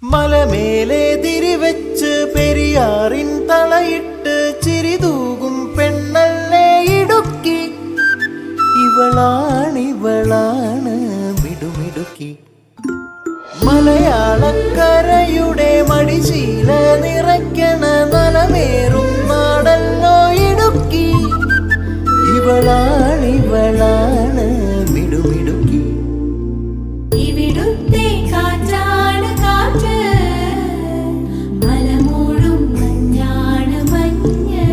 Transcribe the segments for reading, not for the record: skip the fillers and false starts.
മലമേലെ തിരിവെച്ച് പെരിയാറിൻ തളയിട്ട് ചിരിതൂകും പെണ്ണല്ലേ ഇടുക്കി. ഇവളാണ് മിടുമിടുക്കി. മലയാളക്കരയുടെ മടിശീല നിറയ്ക്കണ നലമേറും നാടല്ലോ ഇടുക്കി. ഇവളാണ് മിടുമിടുക്കി. ഇവിടുത്തെ കാറ്റാണ് കാറ്റ്, മലമൂടും മഞ്ഞാണ് മഞ്ഞ്,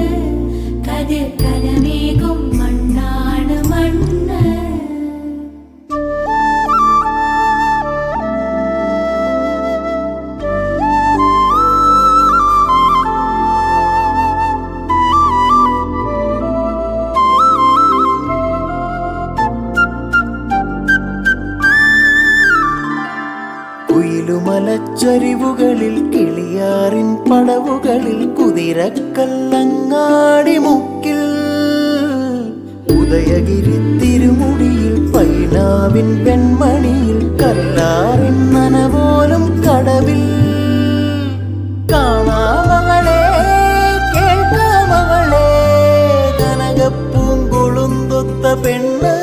കതിർ കലമേകും മണ്ണാണ് മണ്ണ്. കുയിലുമലച്ചരിവുകളിൽ കിളിയാറിൻ പടവുകളിൽ കുതിരക്കല്ലങ്ങാടി മുക്കിൽ ഉദയഗിരി തിരുമുടിയിൽ പൈനാവിൻ വെൺമണിയിൽ കല്ലാറിൻ നനപോലും കടവിൽ കാണാമകളെ കേൾക്കാമകളെ കനകപ്പൂങ്കുളുന്തൊത്ത പെണ്ണ്.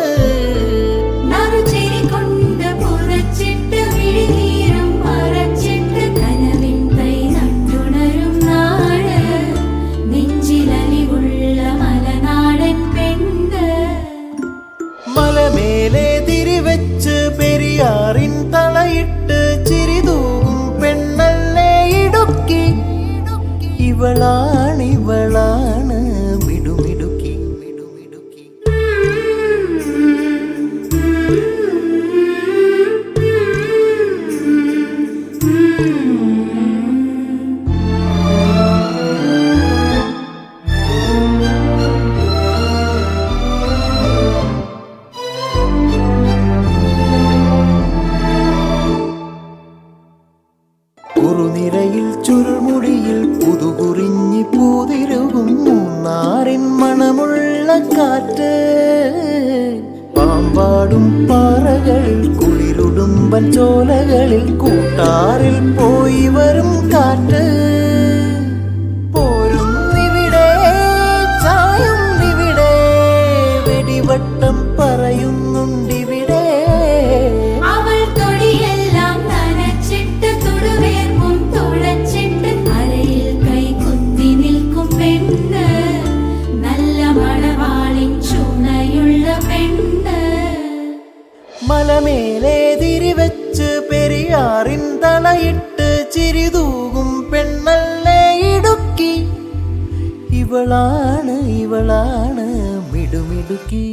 മലമേലെ തിരിവെച്ച് പെരിയാറിൻ തളയിട്ട് ചിരിതൂകും പെണ്ണല്ലേ ഇടുക്കി. ഇവളാണ് മിടുമിടുക്കി. കുറുനിരയിൽ ചുരുൾമുടിയിൽ പുതുകുറിഞ്ഞി പൂതിരുകും മൂന്നാറിൻ മണമുള്ള കാറ്റ്. പാമ്പാടും പാറകളിൽ കുളിരുടുമ്പൻ ചോലകളിൽ കൂട്ടാറിൽ പോയി വരും കാറ്റ്. പോരുന്നിവിടെ ചായുന്നിവിടെ വെടിവട്ടം പറയുന്നുണ്ടിവിടെ. മലമേലെ തിരിവെച്ച് പെരിയാറിൻ തളയിട്ട് ചിരിതൂകും പെണ്ണല്ലേ ഇടുക്കി. ഇവളാണ് മിടുമിടുക്കി.